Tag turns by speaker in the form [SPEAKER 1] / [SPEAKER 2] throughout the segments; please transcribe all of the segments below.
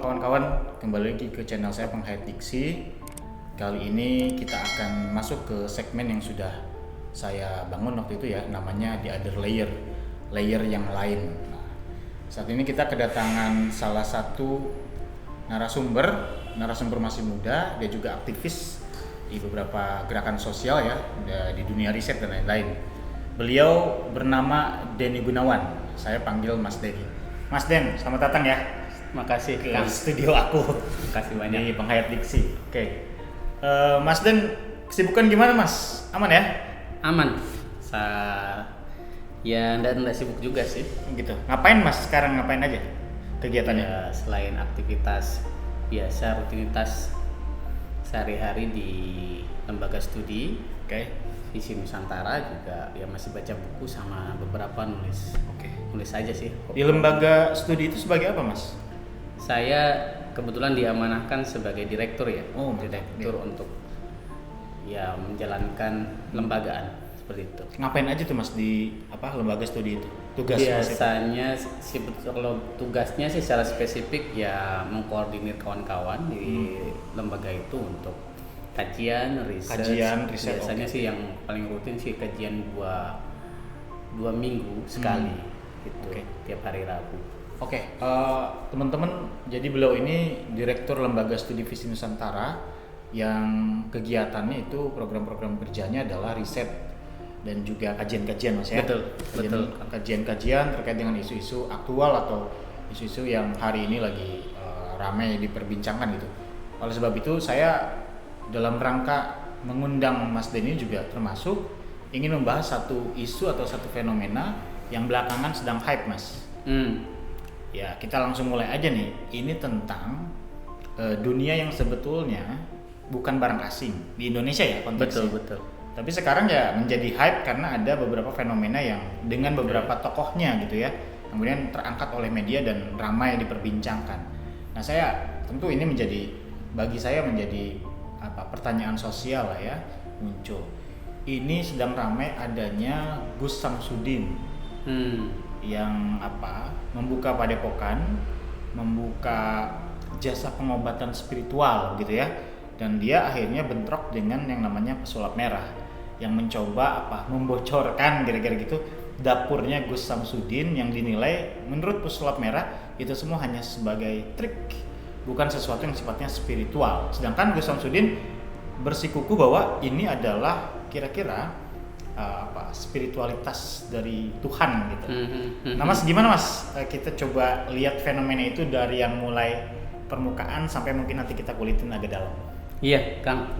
[SPEAKER 1] kawan-kawan, kembali lagi ke channel saya Penghayat Diksi. Kali ini kita akan masuk ke segmen yang sudah saya bangun waktu itu ya, namanya The Other Layer, layer yang lain. Nah, saat ini kita kedatangan salah satu narasumber masih muda, dia juga aktivis di beberapa gerakan sosial ya, di dunia riset dan lain-lain. Beliau bernama Denny Gunawan, saya panggil Mas Denny. Mas Den, selamat datang ya.
[SPEAKER 2] Makasih
[SPEAKER 1] ke studio aku.
[SPEAKER 2] Makasih banyak.
[SPEAKER 1] Di Penghayat Diksi. Oke. Mas Den, kesibukan gimana Mas? Aman ya?
[SPEAKER 2] Aman. Ya enggak sibuk juga sih.
[SPEAKER 1] Gitu. Ngapain Mas sekarang, ngapain aja kegiatannya?
[SPEAKER 2] Ya, selain aktivitas biasa, rutinitas sehari-hari di lembaga studi, Visi Nusantara, juga ya masih baca buku sama beberapa nulis. Nulis aja sih.
[SPEAKER 1] Di lembaga studi itu sebagai apa Mas?
[SPEAKER 2] Saya kebetulan diamanahkan sebagai direktur ya.
[SPEAKER 1] Direktur
[SPEAKER 2] untuk ya menjalankan lembagaan seperti itu.
[SPEAKER 1] Ngapain aja tuh Mas di lembaga studi itu? Tugasnya
[SPEAKER 2] biasanya kalau tugasnya sih secara spesifik ya mengkoordinir kawan-kawan di lembaga itu untuk kajian riset. Biasanya sih yang paling rutin sih kajian dua minggu sekali gitu. Tiap hari Rabu.
[SPEAKER 1] Teman-teman, jadi beliau ini Direktur Lembaga Studi Visi Nusantara yang kegiatannya itu program-program kerjanya adalah riset dan juga kajian-kajian Mas ya.
[SPEAKER 2] Betul.
[SPEAKER 1] Kajian-kajian terkait dengan isu-isu aktual atau isu-isu yang hari ini lagi ramai diperbincangkan gitu. Oleh sebab itu saya dalam rangka mengundang Mas Denny juga termasuk ingin membahas satu isu atau satu fenomena yang belakangan sedang hype Mas. Ya, kita langsung mulai aja nih. Ini tentang dunia yang sebetulnya bukan barang asing di Indonesia ya konteksnya.
[SPEAKER 2] Betul.
[SPEAKER 1] Tapi sekarang ya menjadi hype karena ada beberapa fenomena yang dengan beberapa tokohnya gitu ya, kemudian terangkat oleh media dan ramai diperbincangkan. Nah, tentu ini bagi saya menjadi pertanyaan sosial lah ya muncul. Ini sedang ramai adanya Gus Samsudin. Yang membuka padepokan, membuka jasa pengobatan spiritual gitu ya, dan dia akhirnya bentrok dengan yang namanya pesulap merah yang mencoba membocorkan kira-kira gitu dapurnya Gus Samsudin yang dinilai menurut pesulap merah itu semua hanya sebagai trik, bukan sesuatu yang sifatnya spiritual. Sedangkan Gus Samsudin bersikuku bahwa ini adalah kira-kira spiritualitas dari Tuhan gitu. Nah Mas, gimana Mas? Kita coba lihat fenomena itu dari yang mulai permukaan sampai mungkin nanti kita kulitin agak dalam.
[SPEAKER 2] Iya, Kang.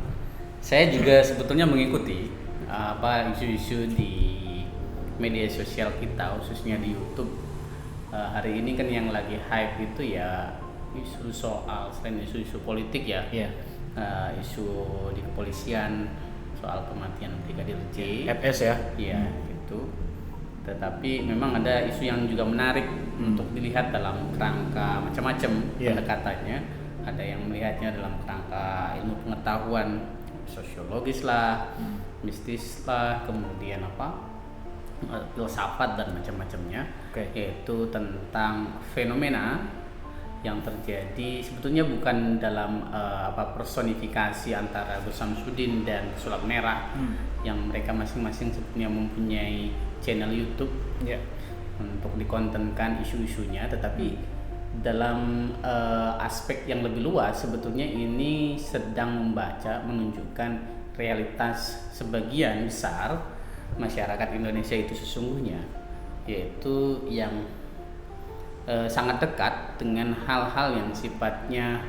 [SPEAKER 2] Saya juga sebetulnya mengikuti isu-isu di media sosial kita, khususnya di YouTube. Hari ini kan yang lagi hype itu ya isu soal, selain isu-isu politik ya, isu di kepolisian, soal kematian Brigadir J.
[SPEAKER 1] FS ya?
[SPEAKER 2] Iya, itu. Tetapi memang ada isu yang juga menarik untuk dilihat dalam kerangka macam-macam pendekatannya. Ada yang melihatnya dalam kerangka ilmu pengetahuan sosiologis lah, mistis lah, kemudian filsafat dan macam-macamnya. Yaitu tentang fenomena yang terjadi sebetulnya bukan dalam personifikasi antara Gus Samsudin dan pesulap merah yang mereka masing-masing sebetulnya mempunyai channel YouTube untuk dikontenkan isu-isunya, tetapi dalam aspek yang lebih luas sebetulnya ini sedang menunjukkan realitas sebagian besar masyarakat Indonesia itu sesungguhnya, yaitu yang sangat dekat dengan hal-hal yang sifatnya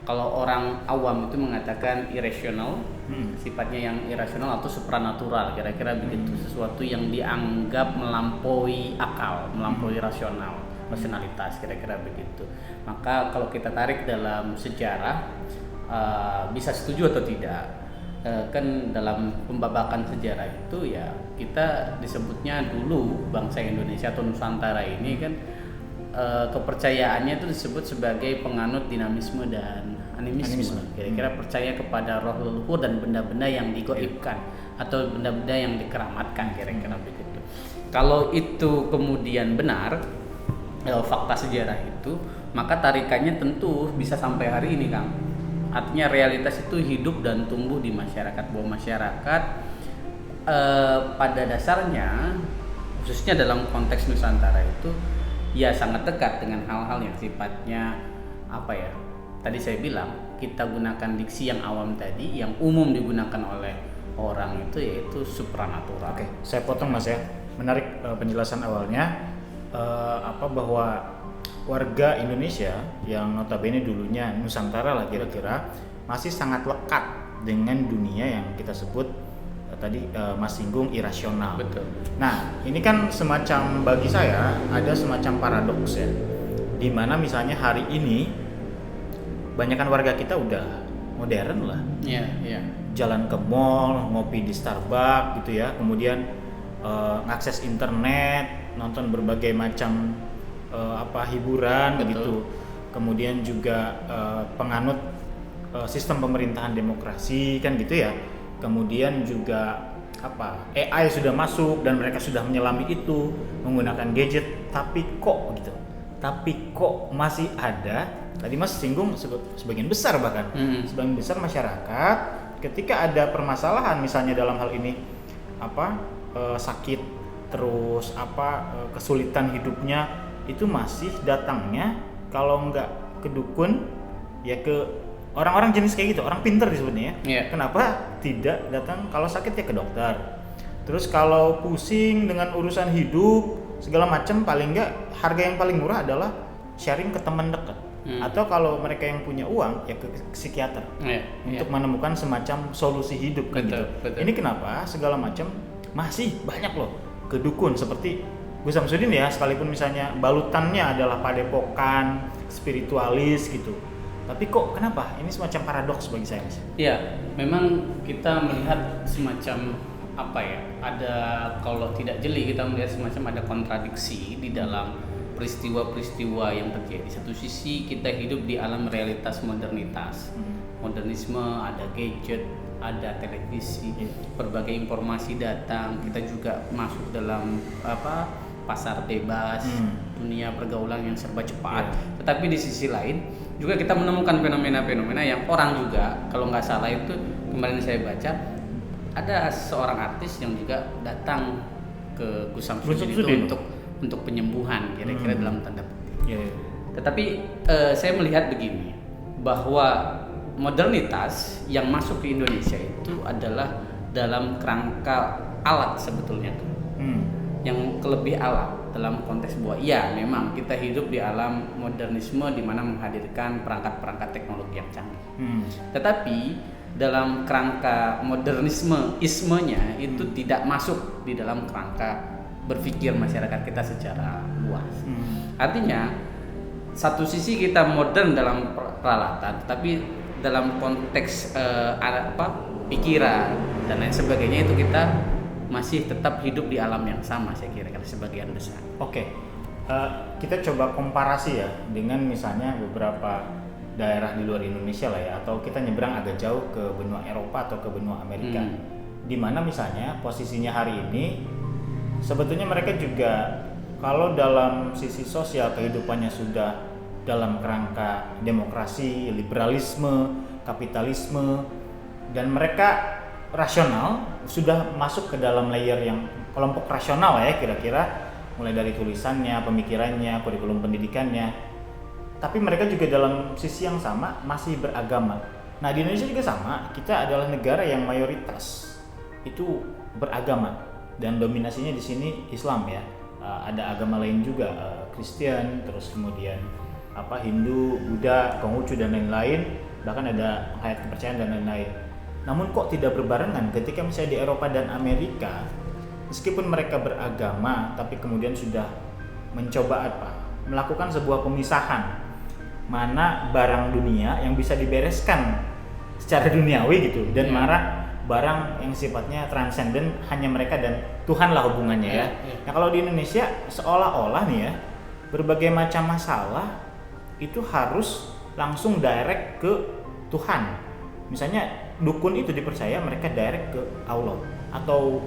[SPEAKER 2] kalau orang awam itu mengatakan irasional, sifatnya yang irasional atau supranatural, kira-kira begitu, sesuatu yang dianggap melampaui akal, melampaui rasionalitas, kira-kira begitu. Maka kalau kita tarik dalam sejarah, bisa setuju atau tidak, kan dalam pembabakan sejarah itu ya kita disebutnya dulu bangsa Indonesia atau Nusantara ini kan kepercayaannya itu disebut sebagai penganut dinamisme dan animisme. Kira-kira percaya kepada roh leluhur dan benda-benda yang digoibkan atau benda-benda yang dikeramatkan, kira-kira begitu. Kalau itu kemudian benar, fakta sejarah itu, maka tarikannya tentu bisa sampai hari ini, Kang. Artinya realitas itu hidup dan tumbuh di masyarakat, bahwa masyarakat pada dasarnya khususnya dalam konteks Nusantara itu ya sangat dekat dengan hal-hal yang sifatnya apa ya, tadi saya bilang kita gunakan diksi yang awam tadi, yang umum digunakan oleh orang itu yaitu supranatural.
[SPEAKER 1] Oke, saya potong Mas ya, menarik penjelasan awalnya bahwa warga Indonesia yang notabene dulunya Nusantara lah kira-kira masih sangat lekat dengan dunia yang kita sebut tadi Mas singgung irasional.
[SPEAKER 2] Betul.
[SPEAKER 1] Nah, ini kan semacam, bagi saya ada semacam paradoks ya, dimana misalnya hari ini banyakkan warga kita udah modern lah.
[SPEAKER 2] Iya, iya.
[SPEAKER 1] Jalan ke mall, ngopi di Starbucks gitu ya, kemudian ngakses internet, nonton berbagai macam hiburan. Betul. Gitu. Kemudian juga penganut sistem pemerintahan demokrasi kan gitu ya. Kemudian juga AI sudah masuk dan mereka sudah menyelami itu menggunakan gadget, tapi kok masih ada, tadi Mas singgung sebagian besar bahkan sebagian besar masyarakat ketika ada permasalahan misalnya dalam hal ini sakit terus kesulitan hidupnya, itu masih datangnya kalau nggak ke dukun ya ke orang-orang jenis kayak gitu, orang pinter disebutnya ya.
[SPEAKER 2] Yeah.
[SPEAKER 1] Kenapa tidak datang kalau sakit ya ke dokter. Terus kalau pusing dengan urusan hidup segala macam, paling nggak harga yang paling murah adalah sharing ke teman dekat. Atau kalau mereka yang punya uang ya ke psikiater untuk menemukan semacam solusi hidup kan gitu.
[SPEAKER 2] Betul.
[SPEAKER 1] Ini kenapa segala macam masih banyak loh ke dukun seperti Gus Samsudin ya, sekalipun misalnya balutannya adalah padepokan, spiritualis gitu. Tapi kok kenapa? Ini semacam paradoks bagi saya, Mas.
[SPEAKER 2] Iya, memang kita melihat semacam ada, kalau tidak jeli kita melihat semacam ada kontradiksi di dalam peristiwa-peristiwa yang terjadi. Satu sisi kita hidup di alam realitas modernitas. Modernisme, ada gadget, ada televisi, berbagai informasi datang, kita juga masuk dalam pasar bebas, dunia pergaulan yang serba cepat. Tetapi di sisi lain juga kita menemukan fenomena-fenomena yang orang juga, kalau nggak salah itu kemarin saya baca ada seorang artis yang juga datang ke Gus Samsudin itu untuk penyembuhan kira-kira dalam tanda petik. Tetapi saya melihat begini, bahwa modernitas yang masuk ke Indonesia itu adalah dalam kerangka alat sebetulnya tuh. Yang lebih alat dalam konteks bahwa ya memang kita hidup di alam modernisme di mana menghadirkan perangkat-perangkat teknologi yang canggih. Tetapi dalam kerangka modernisme ismenya itu tidak masuk di dalam kerangka berpikir masyarakat kita secara luas. Artinya satu sisi kita modern dalam peralatan, tapi dalam konteks pikiran dan lain sebagainya itu kita masih tetap hidup di alam yang sama, saya kira sebagian besar.
[SPEAKER 1] Oke. Kita coba komparasi ya dengan misalnya beberapa daerah di luar Indonesia lah ya, atau kita nyebrang agak jauh ke benua Eropa atau ke benua Amerika, di mana misalnya posisinya hari ini sebetulnya mereka juga kalau dalam sisi sosial kehidupannya sudah dalam kerangka demokrasi, liberalisme, kapitalisme, dan mereka rasional, sudah masuk ke dalam layer yang kelompok rasional ya kira-kira, mulai dari tulisannya, pemikirannya, kurikulum pendidikannya. Tapi mereka juga dalam sisi yang sama masih beragama. Nah di Indonesia juga sama, kita adalah negara yang mayoritas itu beragama dan dominasinya di sini Islam ya. Ada agama lain juga, Kristen, terus kemudian Hindu, Buddha, Konghucu dan lain-lain, bahkan ada hayat kepercayaan dan lain-lain. Namun kok tidak berbarengan ketika misalnya di Eropa dan Amerika, meskipun mereka beragama, tapi kemudian sudah mencoba melakukan sebuah pemisahan mana barang dunia yang bisa dibereskan secara duniawi gitu, dan mana barang yang sifatnya transenden hanya mereka dan Tuhan lah hubungannya ya. Nah kalau di Indonesia seolah-olah nih ya, berbagai macam masalah itu harus langsung direct ke Tuhan. Misalnya dukun itu dipercaya mereka direct ke Allah, atau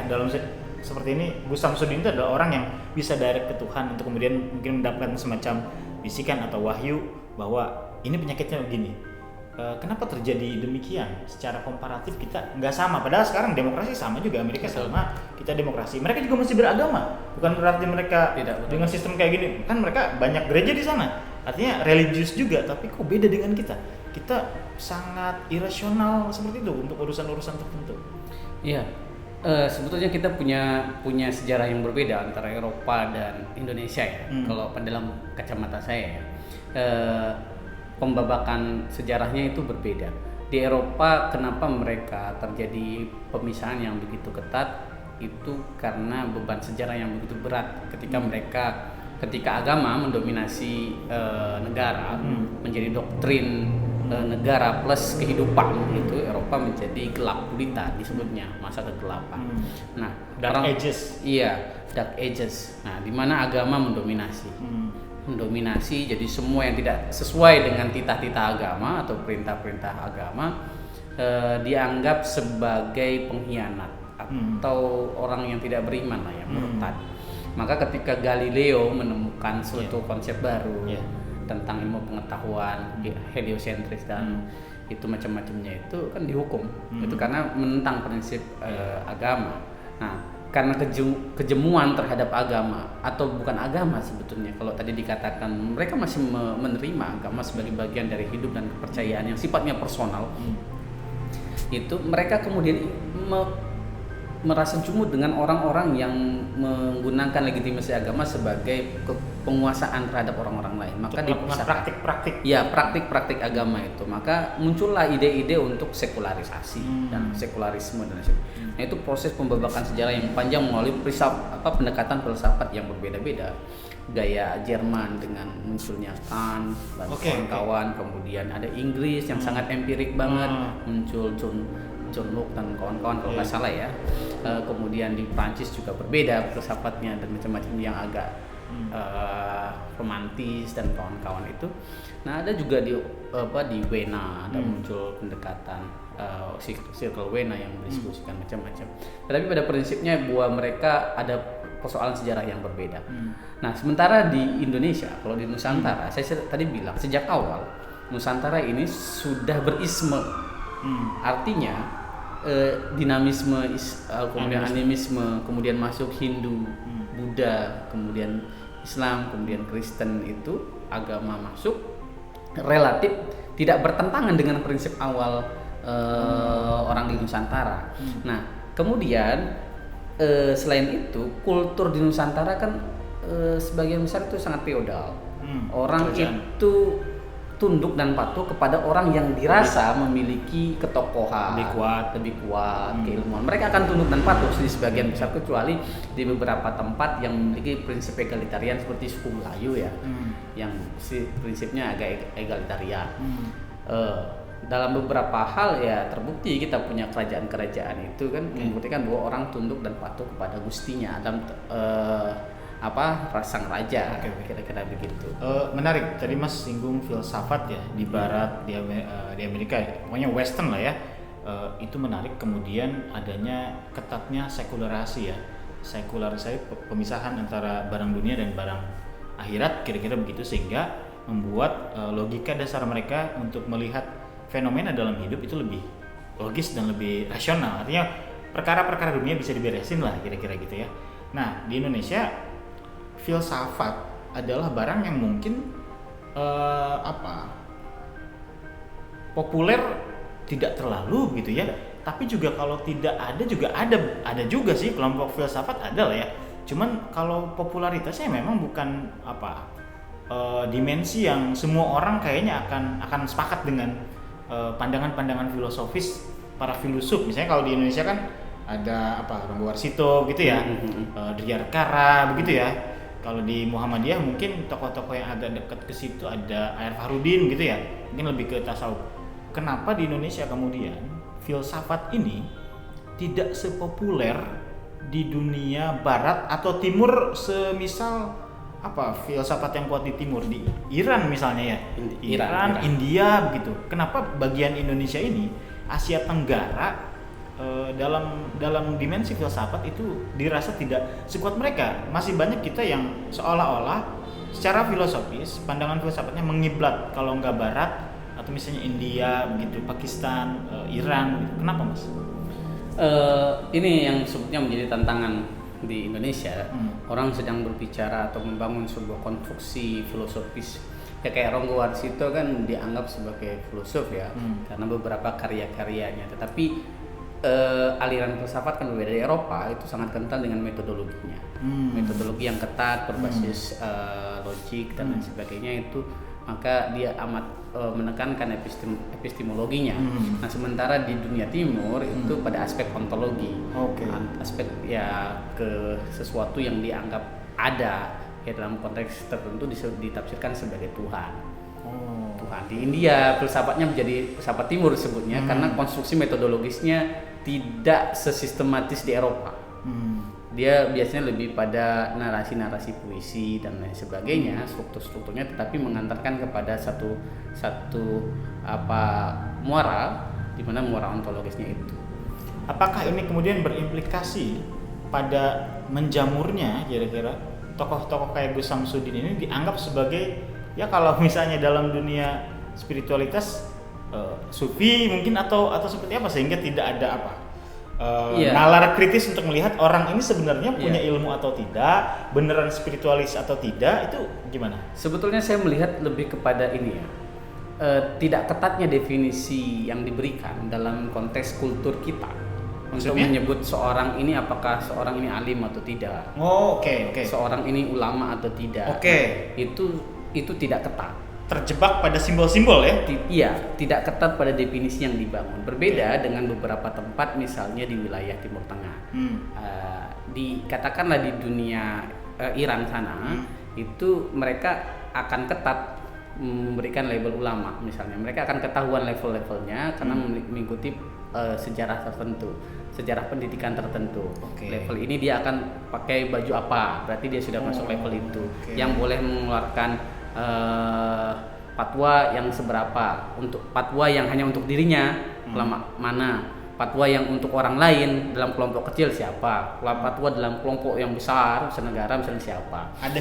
[SPEAKER 1] dalam seperti ini Gus Samsudin itu adalah orang yang bisa direct ke Tuhan untuk kemudian mungkin mendapatkan semacam bisikan atau wahyu bahwa ini penyakitnya begini. Kenapa terjadi demikian? Secara komparatif kita nggak sama. Padahal sekarang demokrasi sama juga, Amerika sama, kita demokrasi. Mereka juga masih beragama. Bukan berarti mereka
[SPEAKER 2] Tidak,
[SPEAKER 1] dengan sistem kayak gini. Kan mereka banyak gereja di sana. Artinya religius juga. Tapi kok beda dengan kita? Kita sangat irasional seperti itu untuk urusan-urusan tertentu.
[SPEAKER 2] Iya. Sebetulnya kita punya sejarah yang berbeda antara Eropa dan Indonesia ya. Kalau dalam kacamata saya ya. Pembabakan sejarahnya itu berbeda. Di Eropa kenapa mereka terjadi pemisahan yang begitu ketat itu karena beban sejarah yang begitu berat ketika agama mendominasi negara menjadi doktrin negara plus kehidupan, itu Eropa menjadi gelap gulita disebutnya, masa kegelapan. Nah,
[SPEAKER 1] Dark Ages.
[SPEAKER 2] Iya, Dark Ages. Nah, di mana agama mendominasi. Jadi semua yang tidak sesuai dengan titah-titah agama atau perintah-perintah agama dianggap sebagai pengkhianat atau orang yang tidak beriman lah, yang murtad. Maka ketika Galileo menemukan suatu konsep baru tentang ilmu pengetahuan heliosentris dan itu macam-macamnya, itu kan dihukum. Itu karena menentang prinsip agama. Nah, karena kejemuan terhadap agama, atau bukan agama sebetulnya, kalau tadi dikatakan mereka masih menerima agama sebagai bagian dari hidup dan kepercayaan yang sifatnya personal, itu mereka kemudian merasa jumud dengan orang-orang yang menggunakan legitimasi agama sebagai penguasaan terhadap orang-orang lain. Maka dipisahkan
[SPEAKER 1] praktik-praktik.
[SPEAKER 2] Ya, praktik-praktik agama itu. Maka muncullah ide-ide untuk sekularisasi dan sekularisme dan sebagainya. Nah, itu proses pembabakan sejarah yang panjang melalui pendekatan filsafat yang berbeda-beda. Gaya Jerman dengan munculnya Kant dan kawan-kawan, kemudian ada Inggris yang sangat empirik banget, muncul John Locke dan kawan-kawan kalau nggak salah ya. Kemudian di Prancis juga berbeda filsafatnya dan macam-macam yang agak romantis dan kawan-kawan itu. Nah, ada juga di Wena ada muncul pendekatan circle Wena yang mendiskusikan macam-macam. Tetapi pada prinsipnya bahwa mereka ada persoalan sejarah yang berbeda. Nah, sementara di Indonesia, kalau di Nusantara, saya tadi bilang sejak awal Nusantara ini sudah berisme. Artinya dinamisme, kemudian animisme, kemudian masuk Hindu, Buddha, kemudian Islam, kemudian Kristen, itu agama masuk relatif tidak bertentangan dengan prinsip awal orang di Nusantara. Nah, kemudian selain itu kultur di Nusantara kan sebagian besar itu sangat feodal. Orang itu tunduk dan patuh kepada orang yang dirasa memiliki ketokohan lebih kuat, keilmuan. Mereka akan tunduk dan patuh di sebagian besar, kecuali di beberapa tempat yang memiliki prinsip egalitarian seperti suku Melayu ya, yang prinsipnya agak egalitarian. Dalam beberapa hal ya terbukti kita punya kerajaan-kerajaan itu kan membuktikan bahwa orang tunduk dan patuh kepada gustinya dan sang raja, kira-kira begitu.
[SPEAKER 1] Menarik, tadi Mas singgung filsafat ya di Barat, di Amerika, pokoknya Western lah ya. Itu menarik. Kemudian adanya ketatnya sekularisasi ya, pemisahan antara barang dunia dan barang akhirat, kira-kira begitu, sehingga membuat logika dasar mereka untuk melihat fenomena dalam hidup itu lebih logis dan lebih rasional. Artinya perkara-perkara dunia bisa diberesin lah, kira-kira gitu ya. Nah, di Indonesia filsafat adalah barang yang mungkin populer tidak terlalu gitu ya. Tapi juga kalau tidak ada juga ada juga sih kelompok filsafat, ada lah ya. Cuman kalau popularitasnya memang bukan dimensi yang semua orang kayaknya akan sepakat dengan pandangan-pandangan filosofis para filosof. Misalnya kalau di Indonesia kan ada Rangga Warsito gitu ya, Diyarkara begitu ya. Kalau di Muhammadiyah mungkin tokoh-tokoh yang agak dekat ke situ ada A.R. Farudin gitu ya, mungkin lebih ke tasawuf. Kenapa di Indonesia kemudian filsafat ini tidak sepopuler di dunia Barat atau Timur, semisal filsafat yang kuat di Timur, di Iran misalnya ya, Iran. India begitu. Kenapa bagian Indonesia ini, Asia Tenggara, dalam dimensi filsafat itu dirasa tidak sekuat mereka? Masih banyak kita yang seolah-olah secara filosofis, pandangan filsafatnya mengiblat kalau nggak Barat atau misalnya India begitu, Pakistan, Iran gitu. Kenapa Mas?
[SPEAKER 2] Ini yang sebetulnya menjadi tantangan di Indonesia. Orang sedang berbicara atau membangun sebuah konstruksi filosofis. Ya kayak Ronggo Warsito kan dianggap sebagai filosof ya, karena beberapa karya-karyanya. Tetapi aliran filsafat kan berbeda. Di Eropa itu sangat kental dengan metodologinya, metodologi yang ketat berbasis logik dan lain sebagainya itu, maka dia amat menekankan epistemologinya. Nah sementara di dunia timur itu pada aspek ontologi, aspek ya ke sesuatu yang dianggap ada ya dalam konteks tertentu ditafsirkan sebagai Tuhan. Tuhan di India filsafatnya menjadi filsafat timur disebutnya karena konstruksi metodologisnya tidak sesistematis di Eropa. Dia biasanya lebih pada narasi-narasi puisi dan lain sebagainya, struktur-strukturnya, tetapi mengantarkan kepada satu muara, di mana muara ontologisnya itu.
[SPEAKER 1] Apakah ini kemudian berimplikasi pada menjamurnya kira-kira tokoh-tokoh kayak Gus Samsudin ini dianggap sebagai ya kalau misalnya dalam dunia spiritualitas sufi mungkin atau seperti apa, sehingga tidak ada nalar kritis untuk melihat orang ini sebenarnya punya ilmu atau tidak, beneran spiritualis atau tidak, itu gimana?
[SPEAKER 2] Sebetulnya saya melihat lebih kepada ini ya, tidak ketatnya definisi yang diberikan dalam konteks kultur kita. Untuk menyebut seorang ini apakah seorang ini alim atau tidak.
[SPEAKER 1] Oke.
[SPEAKER 2] Seorang ini ulama atau tidak. Itu tidak ketat.
[SPEAKER 1] Terjebak pada simbol-simbol ya?
[SPEAKER 2] Iya, tidak ketat pada definisi yang dibangun. Berbeda dengan beberapa tempat, misalnya di wilayah Timur Tengah. Dikatakanlah di dunia Iran sana, itu mereka akan ketat memberikan label ulama. Misalnya, mereka akan ketahuan level-levelnya karena mengikuti sejarah tertentu, sejarah pendidikan tertentu. Level ini dia akan pakai baju apa? Berarti dia sudah masuk level itu. Yang boleh mengeluarkan fatwa yang seberapa, untuk fatwa yang hanya untuk dirinya ulama mana, fatwa yang untuk orang lain dalam kelompok kecil siapa, fatwa dalam kelompok yang besar senegara misalnya siapa.
[SPEAKER 1] Ada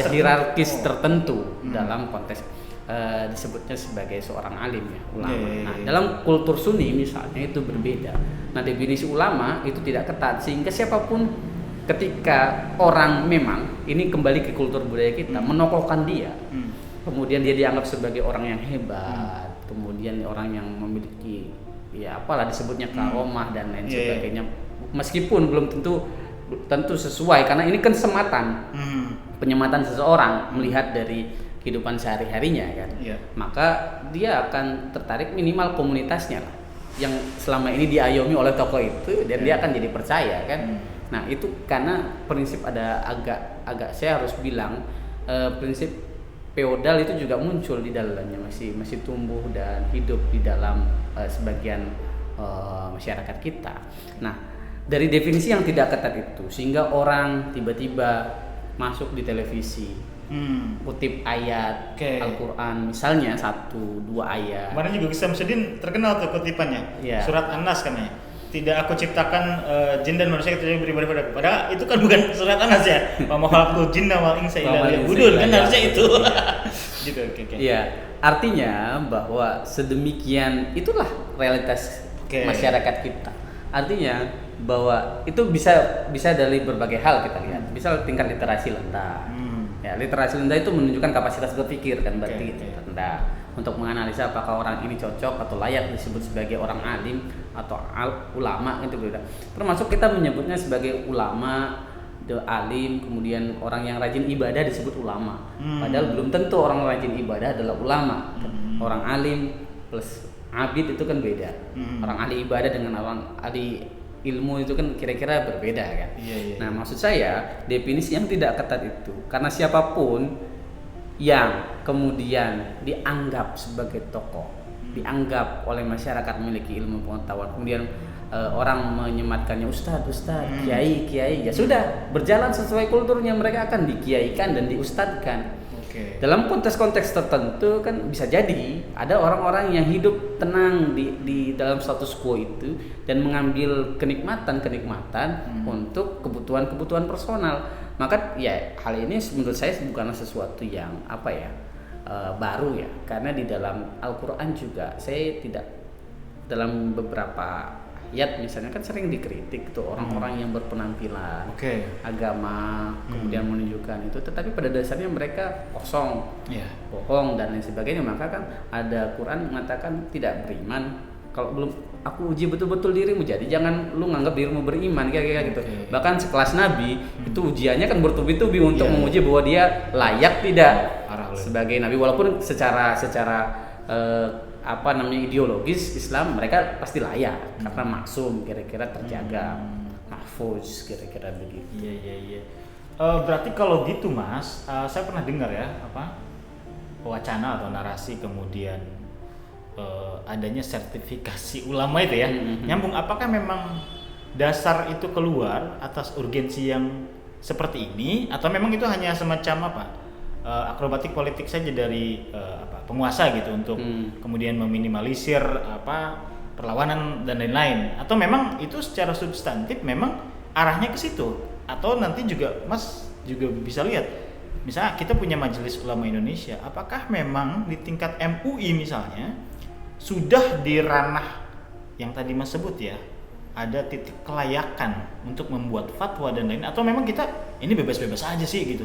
[SPEAKER 2] hierarkis tertentu dalam konteks disebutnya sebagai seorang alim ya, ulama. Nah dalam kultur Sunni misalnya itu berbeda. Nah definisi ulama itu tidak ketat, sehingga siapapun ketika orang memang ini kembali ke kultur budaya kita menokohkan dia, kemudian dia dianggap sebagai orang yang hebat, kemudian orang yang memiliki ya apalah disebutnya karomah dan lain sebagainya, meskipun belum tentu sesuai karena ini kan sematan, penyematan seseorang melihat dari kehidupan sehari-harinya kan, maka dia akan tertarik minimal komunitasnya lah, yang selama ini diayomi oleh tokoh itu, dan dia akan jadi percaya kan. Nah itu karena prinsip ada agak saya harus bilang prinsip feodal itu juga muncul di dalamnya, masih tumbuh dan hidup di dalam sebagian masyarakat kita. Nah dari definisi yang tidak ketat itu sehingga orang tiba-tiba masuk di televisi, kutip ayat Al-Quran misalnya 1-2 ayat.
[SPEAKER 1] Kemarin juga Gus Samsudin terkenal tuh kutipannya, surat An-Nas kan ya. Tidak aku ciptakan jin dan manusia kecuali beribadah padaku. Padahal itu kan bukan surat An-Nas ya. Wa ma khalaqtul jinna wal insa illa liya'budun, kan harusnya itu. Gitu.
[SPEAKER 2] Iya, artinya bahwa sedemikian itulah realitas masyarakat kita. Artinya bahwa itu bisa dari berbagai hal kita lihat. Misal tingkat literasi rendah. Ya, literasi rendah itu menunjukkan kapasitas berpikir kan, berarti rendah. Untuk menganalisa apakah orang ini cocok atau layak disebut sebagai orang alim atau ulama itu beda. Termasuk kita menyebutnya sebagai ulama, alim, kemudian orang yang rajin ibadah disebut ulama. Padahal belum tentu orang rajin ibadah adalah ulama. Orang alim plus abid itu kan beda. Orang ahli ibadah dengan orang ahli ilmu itu kan kira-kira berbeda kan. Nah maksud saya definisi yang tidak ketat itu karena siapapun yang kemudian dianggap sebagai tokoh, dianggap oleh masyarakat memiliki ilmu pengetahuan, kemudian orang menyematkannya ustadz, kiai, ya sudah berjalan sesuai kulturnya, mereka akan dikiaikan dan diustadkan.
[SPEAKER 1] Oke.
[SPEAKER 2] Dalam konteks-konteks tertentu kan bisa jadi ada orang-orang yang hidup tenang di dalam status quo itu dan mengambil kenikmatan untuk kebutuhan-kebutuhan personal. Maka ya hal ini menurut saya bukanlah sesuatu yang baru ya, karena di dalam Al-Quran juga saya tidak, dalam beberapa ayat misalnya kan sering dikritik tuh orang-orang yang berpenampilan agama kemudian menunjukkan itu, tetapi pada dasarnya mereka kosong, bohong dan lain sebagainya. Maka kan ada Quran mengatakan tidak beriman kalau belum aku uji betul-betul dirimu, jadi jangan lu nganggap dirimu beriman kayak gitu. Bahkan sekelas Nabi itu ujiannya kan bertubi-tubi untuk menguji bahwa dia layak tidak sebagai Nabi, walaupun secara ideologis Islam mereka pasti layak karena maksum, kira-kira terjaga, mahfuz, kira-kira begitu.
[SPEAKER 1] Iya. Berarti kalau gitu Mas, saya pernah dengar ya wacana atau narasi kemudian adanya sertifikasi ulama itu ya. Nyambung, apakah memang dasar itu keluar atas urgensi yang seperti ini atau memang itu hanya semacam akrobatik politik saja dari penguasa gitu untuk kemudian meminimalisir perlawanan dan lain-lain, atau memang itu secara substantif memang arahnya ke situ? Atau nanti juga Mas juga bisa lihat misalnya kita punya Majelis Ulama Indonesia, apakah memang di tingkat MUI misalnya sudah di ranah yang tadi Mas sebut ya, ada titik kelayakan untuk membuat fatwa dan lain, atau memang kita ini bebas-bebas aja sih gitu,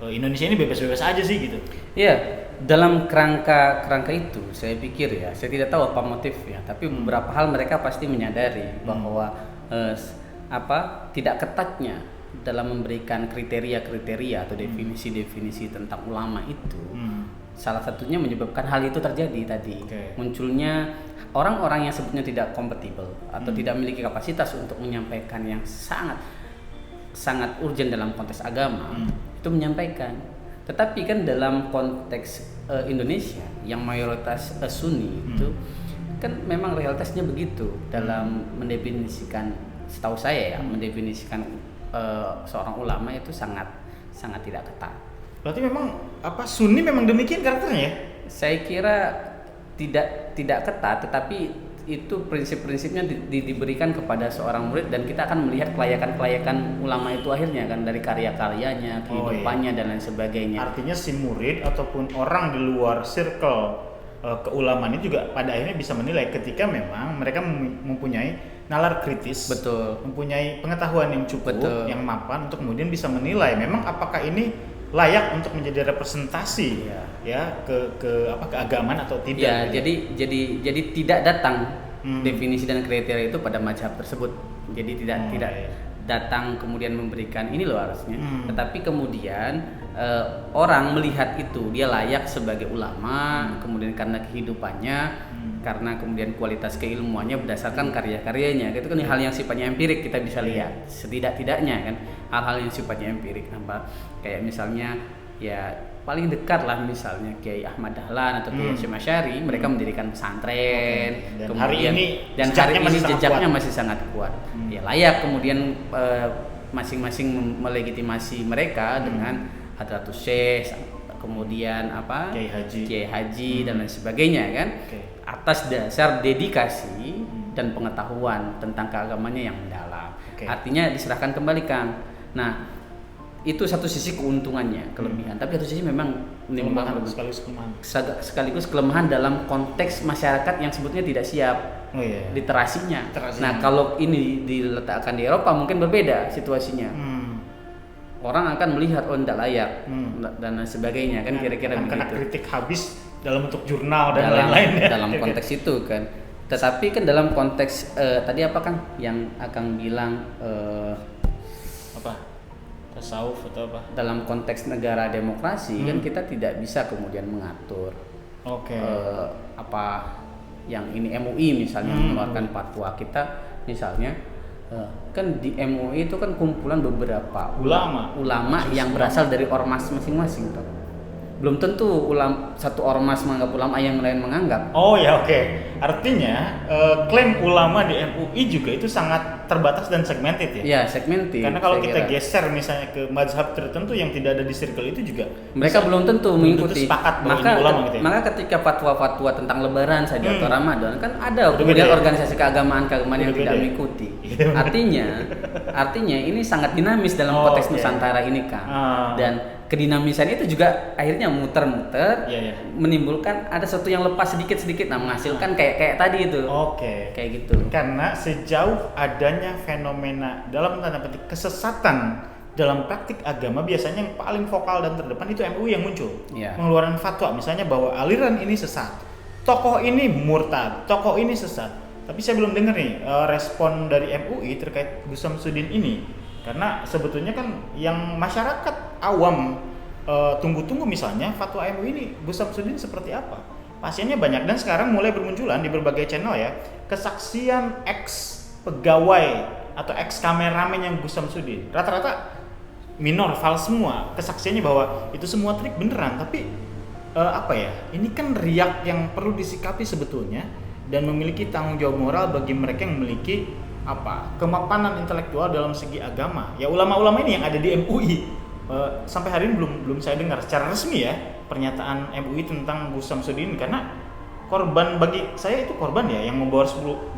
[SPEAKER 1] Indonesia ini bebas-bebas aja sih gitu?
[SPEAKER 2] Iya, dalam kerangka itu saya pikir ya, saya tidak tahu apa motifnya, tapi beberapa hal mereka pasti menyadari bahwa tidak ketatnya dalam memberikan kriteria-kriteria atau definisi-definisi tentang ulama itu. Salah satunya menyebabkan hal itu terjadi tadi. Munculnya orang-orang yang sebetulnya tidak kompatibel atau tidak memiliki kapasitas untuk menyampaikan yang sangat urgent dalam konteks agama, itu menyampaikan. Tetapi kan dalam konteks Indonesia yang mayoritas Sunni itu kan memang realitasnya begitu dalam mendefinisikan, setahu saya ya, mendefinisikan seorang ulama itu sangat tidak ketat.
[SPEAKER 1] Berarti memang Sunni memang demikian karakternya ya?
[SPEAKER 2] Saya kira tidak ketat, tetapi itu prinsip-prinsipnya diberikan kepada seorang murid dan kita akan melihat kelayakan ulama itu akhirnya kan dari karya-karyanya, kehidupannya dan lain sebagainya.
[SPEAKER 1] Artinya si murid ataupun orang di luar circle keulamaan ini juga pada akhirnya bisa menilai ketika memang mereka mempunyai nalar kritis, mempunyai pengetahuan yang cukup, yang mapan untuk kemudian bisa menilai memang apakah ini layak untuk menjadi representasi ke keagamaan atau tidak.
[SPEAKER 2] Ya, jadi tidak datang definisi dan kriteria itu pada mazhab tersebut. Jadi tidak datang kemudian memberikan ini loh harusnya. Tetapi kemudian orang melihat itu dia layak sebagai ulama, kemudian karena kehidupannya, karena kemudian kualitas keilmuannya berdasarkan karya-karyanya. Itu kan hal yang sifatnya empirik kita bisa lihat. Setidak-tidaknya kan hal-hal yang sifatnya empirik, kayak misalnya ya paling dekat lah misalnya Kiai Ahmad Dahlan atau Kiai Hasyim Asy'ari, mereka mendirikan pesantren.
[SPEAKER 1] Dan
[SPEAKER 2] kemudian
[SPEAKER 1] hari ini
[SPEAKER 2] jejaknya masih sangat kuat. Ya layak kemudian masing-masing melegitimasi mereka dengan Hadratus Syekh, kemudian Kiai Haji dan lain sebagainya kan, atas dasar dedikasi dan pengetahuan tentang keagamannya yang mendalam. Artinya diserahkan kembalikan. Nah, itu satu sisi keuntungannya, kelebihan, tapi satu sisi memang menimbulkan sekaligus kelemahan dalam konteks masyarakat yang sebetulnya tidak siap literasinya. Nah, kalau ini diletakkan di Eropa mungkin berbeda situasinya. Orang akan melihat tidak layak dan sebagainya kan, kira-kira begitu.
[SPEAKER 1] Kena kritik habis dalam bentuk jurnal dan lain-lain
[SPEAKER 2] dalam konteks itu kan. Tetapi kan dalam konteks tadi apa kan yang akan bilang
[SPEAKER 1] tasawuf atau apa?
[SPEAKER 2] Dalam konteks negara demokrasi kan kita tidak bisa kemudian mengatur apa yang ini MUI misalnya mengeluarkan fatwa kita misalnya kan di MUI itu kan kumpulan beberapa ulama yang berasal dari ormas masing-masing belum tentu satu ormas menganggap ulama yang lain menganggap.
[SPEAKER 1] Oh ya, oke. Artinya klaim ulama di MUI juga itu sangat terbatas dan segmented ya?
[SPEAKER 2] Iya, segmented.
[SPEAKER 1] Karena kalau kita geser misalnya ke mazhab tertentu yang tidak ada di circle itu juga
[SPEAKER 2] mereka belum tentu mengikuti.
[SPEAKER 1] Sepakat bahwa ini ulama gitu ya?
[SPEAKER 2] Maka ketika fatwa-fatwa tentang lebaran saja atau Ramadan kan ada kemudian organisasi keagamaan yang tidak mengikuti. Artinya ini sangat dinamis dalam konteks Nusantara ini, Kang. Dan kedinamisan itu juga akhirnya muter-muter menimbulkan ada sesuatu yang lepas sedikit-sedikit, nah menghasilkan kayak tadi itu. Kayak gitu.
[SPEAKER 1] Karena sejauh adanya fenomena dalam tanda petik kesesatan dalam praktik agama, biasanya yang paling vokal dan terdepan itu MUI yang muncul. Mengeluarkan fatwa misalnya bahwa aliran ini sesat, tokoh ini murtad, tokoh ini sesat. Tapi saya belum dengar nih respon dari MUI terkait Gus Samsudin ini. Karena sebetulnya kan yang masyarakat awam tunggu-tunggu misalnya fatwa MUI ini Gus Samsudin seperti apa. Pasiennya banyak dan sekarang mulai bermunculan di berbagai channel ya kesaksian ex pegawai atau ex kameramen yang Gus Samsudin. Rata-rata minor, fals semua kesaksiannya bahwa itu semua trik beneran. Tapi ini kan riak yang perlu disikapi sebetulnya dan memiliki tanggung jawab moral bagi mereka yang memiliki kemapanan intelektual dalam segi agama. Ya ulama-ulama ini yang ada di MUI sampai hari ini belum saya dengar secara resmi ya pernyataan MUI tentang Gus Samsudin, karena korban bagi saya itu korban ya yang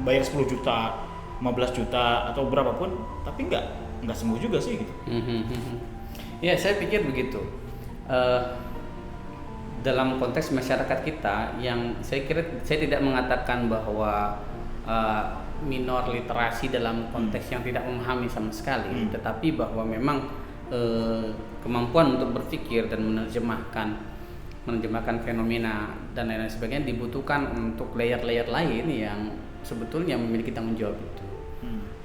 [SPEAKER 1] bayar 10 juta, 15 juta atau berapapun, tapi nggak sembuh juga sih gitu.
[SPEAKER 2] Ya saya pikir begitu. Dalam konteks masyarakat kita yang saya tidak mengatakan bahwa minor literasi dalam konteks yang tidak memahami sama sekali, tetapi bahwa memang kemampuan untuk berpikir dan menerjemahkan fenomena dan lain-lain sebagainya dibutuhkan untuk layer-layer lain yang sebetulnya memiliki tanggung jawab itu,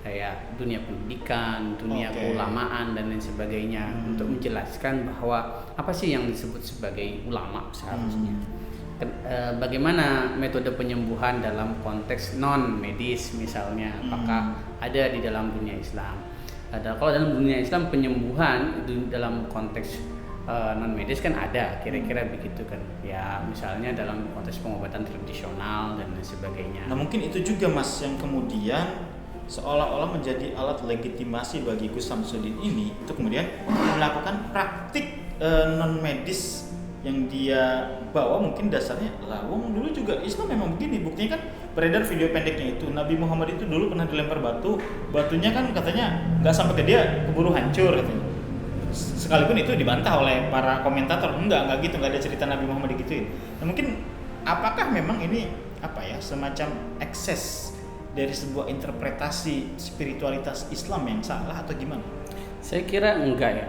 [SPEAKER 2] kayak dunia pendidikan, dunia keulamaan dan lain sebagainya, untuk menjelaskan bahwa apa sih yang disebut sebagai ulama seharusnya. Bagaimana metode penyembuhan dalam konteks non medis misalnya, apakah ada di dalam dunia Islam? Kalau dalam dunia Islam penyembuhan dalam konteks non medis kan ada, kira-kira begitu kan ya, misalnya dalam konteks pengobatan tradisional dan lain sebagainya.
[SPEAKER 1] Nah mungkin itu juga Mas yang kemudian seolah-olah menjadi alat legitimasi bagi Gus Samsudin ini untuk kemudian melakukan praktik non medis yang dia bawa. Mungkin dasarnya wong dulu juga Islam memang begini. Buktinya kan beredar video pendeknya itu, Nabi Muhammad itu dulu pernah dilempar batunya kan katanya nggak sampai ke dia, keburu hancur katanya. Sekalipun itu dibantah oleh para komentator, enggak gitu, nggak ada cerita Nabi Muhammad digituin. Nah mungkin apakah memang ini semacam ekses dari sebuah interpretasi spiritualitas Islam yang salah atau gimana?
[SPEAKER 2] Saya kira enggak ya.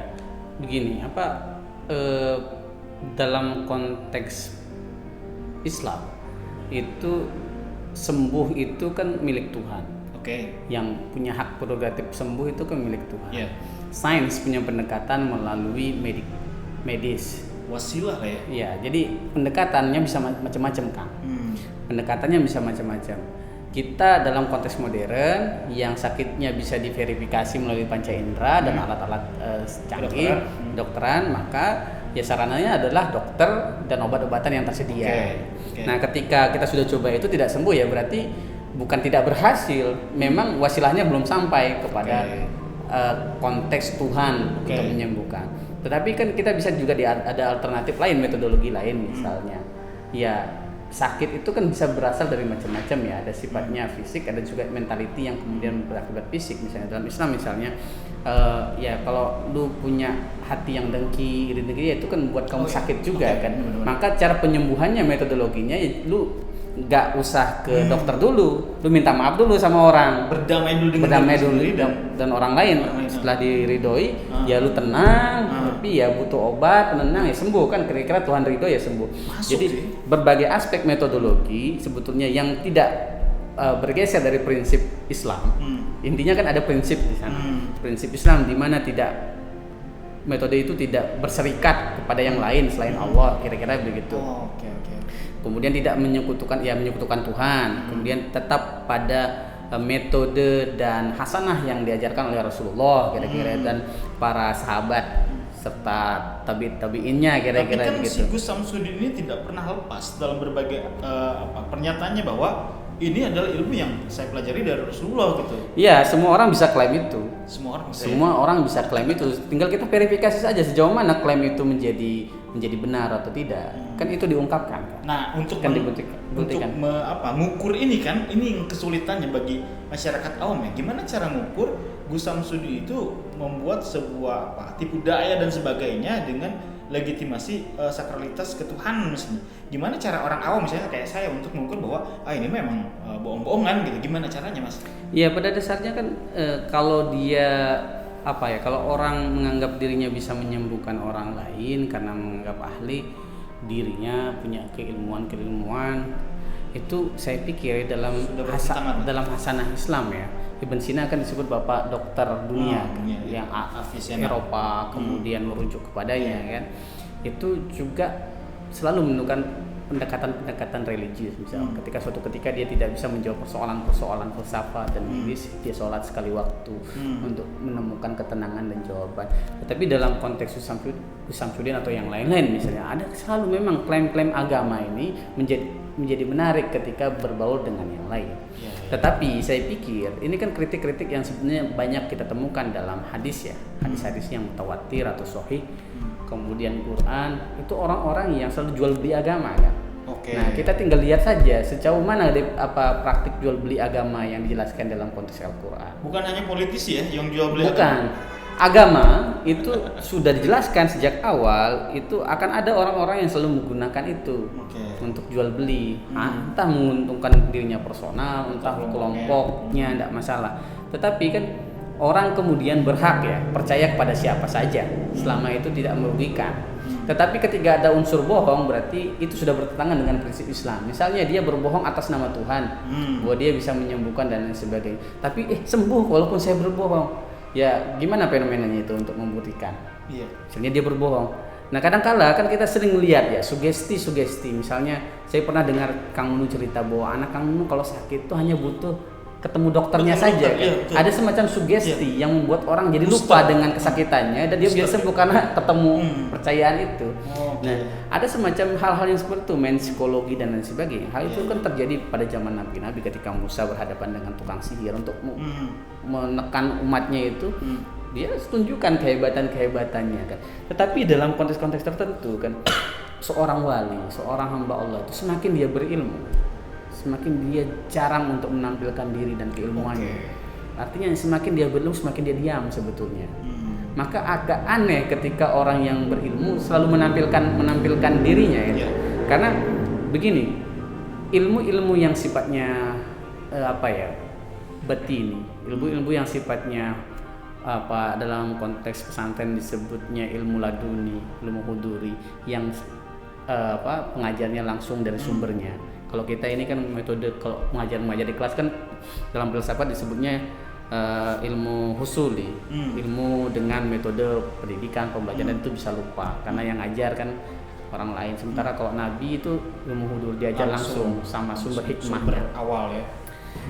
[SPEAKER 2] Begini, dalam konteks Islam itu sembuh itu kan milik Tuhan. Yang punya hak prerogatif sembuh itu kan milik Tuhan. Sains punya pendekatan melalui medis.
[SPEAKER 1] Wasilah lah ya.
[SPEAKER 2] Iya, jadi pendekatannya bisa macam-macam, Kang. Pendekatannya bisa macam-macam. Kita dalam konteks modern yang sakitnya bisa diverifikasi melalui panca indera dan alat-alat canggih kedokteran, maka ya sarananya adalah dokter dan obat-obatan yang tersedia. Nah, ketika kita sudah coba itu tidak sembuh, ya berarti bukan tidak berhasil, memang wasilahnya belum sampai kepada konteks Tuhan untuk menyembuhkan. Tetapi kan kita bisa juga ada alternatif lain, metodologi lain misalnya. Ya sakit itu kan bisa berasal dari macam-macam ya, ada sifatnya fisik, ada juga mentality yang kemudian berakibat fisik. Misalnya dalam Islam misalnya ya kalau lu punya hati yang dengki, iri-iri, ya itu kan buat kamu sakit juga kan. Maka cara penyembuhannya, metodologinya ya lu nggak usah ke dokter dulu, lu minta maaf dulu sama orang,
[SPEAKER 1] berdamai dulu dengan
[SPEAKER 2] dan orang lain. Setelah diridhoi ya lu tenang, tapi ya butuh obat penenang ya sembuh kan, kira-kira Tuhan ridho ya sembuh. Jadi berbagai aspek metodologi sebetulnya yang tidak bergeser dari prinsip Islam. Intinya kan ada prinsip di sana, prinsip Islam di mana metode itu tidak berserikat kepada yang lain selain Allah, kira-kira begitu. Kemudian tidak menyekutukan Tuhan, kemudian tetap pada metode dan hasanah yang diajarkan oleh Rasulullah kira-kira dan para sahabat serta tabiinnya kira-kira
[SPEAKER 1] Tapi kan si
[SPEAKER 2] gitu.
[SPEAKER 1] Gus Samsudin ini tidak pernah lepas dalam berbagai pernyataannya bahwa ini adalah ilmu yang saya pelajari dari Rasulullah gitu.
[SPEAKER 2] Iya, semua orang bisa klaim itu.
[SPEAKER 1] Semua orang bisa.
[SPEAKER 2] Semua orang bisa klaim itu. Tinggal kita verifikasi saja sejauh mana klaim itu menjadi benar atau tidak. Kan itu diungkapkan.
[SPEAKER 1] Nah, untuk
[SPEAKER 2] Kan
[SPEAKER 1] mengukur ini kan, ini yang kesulitannya bagi masyarakat awam ya. Gimana cara mengukur Gus Samsudin itu membuat sebuah tipu daya dan sebagainya dengan legitimasi sakralitas ketuhanan misalnya. Gimana cara orang awam misalnya kayak saya untuk mengukur bahwa ini memang bohong-bohongan gitu. Gimana caranya, Mas?
[SPEAKER 2] Iya, pada dasarnya kan kalau dia kalau orang menganggap dirinya bisa menyembuhkan orang lain karena menganggap ahli, dirinya punya keilmuan itu saya pikir dalam hasanah Islam ya. Ibn Sina kan disebut bapak dokter dunia, yang Eropa kemudian merujuk kepadanya kan. Itu juga selalu menentukan pendekatan religius. Misalnya ketika dia tidak bisa menjawab persoalan filsafat dan logis, dia sholat sekali waktu untuk menemukan ketenangan dan jawaban. Tetapi dalam konteks Gus Samsudin atau yang lain-lain misalnya, ada selalu memang klaim-klaim agama ini menjadi menarik ketika berbaur dengan yang lain. Tetapi saya pikir ini kan kritik-kritik yang sebenarnya banyak kita temukan dalam hadis ya, hadis-hadis yang mutawatir atau sahih, kemudian Quran, itu orang-orang yang selalu jual beli agama kan. Nah, kita tinggal lihat saja sejauh mana praktik jual beli agama yang dijelaskan dalam konteks Al-Quran.
[SPEAKER 1] Bukan hanya politisi ya yang jual beli
[SPEAKER 2] agama itu sudah dijelaskan sejak awal, itu akan ada orang-orang yang selalu menggunakan itu untuk jual beli, entah menguntungkan dirinya personal, entah kelompoknya, tidak masalah. Tetapi kan orang kemudian berhak ya percaya kepada siapa saja selama itu tidak merugikan. Tetapi ketika ada unsur bohong, berarti itu sudah bertentangan dengan prinsip Islam. Misalnya dia berbohong atas nama Tuhan, bahwa dia bisa menyembuhkan dan lain sebagainya. Tapi sembuh walaupun saya berbohong. Ya gimana fenomenanya itu untuk membuktikan? Misalnya dia berbohong. Nah kadang-kala kan kita sering melihat ya sugesti. Misalnya saya pernah dengar Kang Nunu cerita bahwa anak Kang Nunu kalau sakit itu hanya butuh ketemu dokternya saja kan? Ada semacam sugesti yang membuat orang jadi lupa dengan kesakitannya dan dia biasa sembuh karena ketemu percayaan itu. Nah ada semacam hal-hal yang seperti itu, main psikologi dan lain sebagainya. Hal itu kan terjadi pada zaman Nabi ketika Musa berhadapan dengan tukang sihir untuk menekan umatnya itu. Dia tunjukkan kehebatan-kehebatannya kan. Tetapi dalam konteks-konteks tertentu kan, seorang wali, seorang hamba Allah itu semakin dia berilmu, semakin dia jarang untuk menampilkan diri dan keilmuannya. Artinya semakin dia berilmu, semakin dia diam sebetulnya. Maka agak aneh ketika orang yang berilmu selalu menampilkan dirinya ya. Karena begini, ilmu-ilmu yang sifatnya batini, ilmu-ilmu yang sifatnya dalam konteks pesantren disebutnya ilmu laduni, ilmu huduri yang pengajarnya langsung dari sumbernya. Kalau kita ini kan metode kalau mengajar di kelas kan dalam filsafat disebutnya ilmu husuli, ilmu dengan metode pendidikan pembelajaran itu bisa lupa karena yang ngajar kan orang lain. Sementara kalau Nabi itu ilmu hudur diajar langsung sama sumber hikmahnya
[SPEAKER 1] awal ya.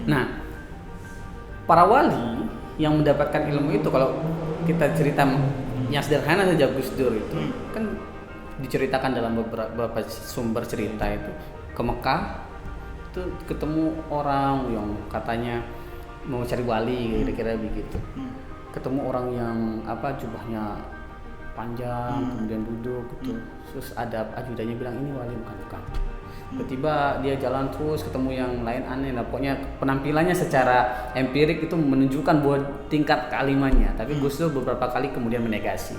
[SPEAKER 2] Nah, para wali yang mendapatkan ilmu itu kalau kita cerita yang sederhana saja Gus Dur itu kan diceritakan dalam beberapa sumber cerita itu ke Mekah itu ketemu orang yang katanya mau cari wali kira-kira begitu. Ketemu orang yang jubahnya panjang kemudian duduk gitu. Terus ada ajudannya bilang ini wali bukan. Tiba-tiba dia jalan terus ketemu yang lain aneh. Nah, pokoknya penampilannya secara empirik itu menunjukkan bahwa tingkat kealimannya. Tapi Gus Dur beberapa kali kemudian menegasi,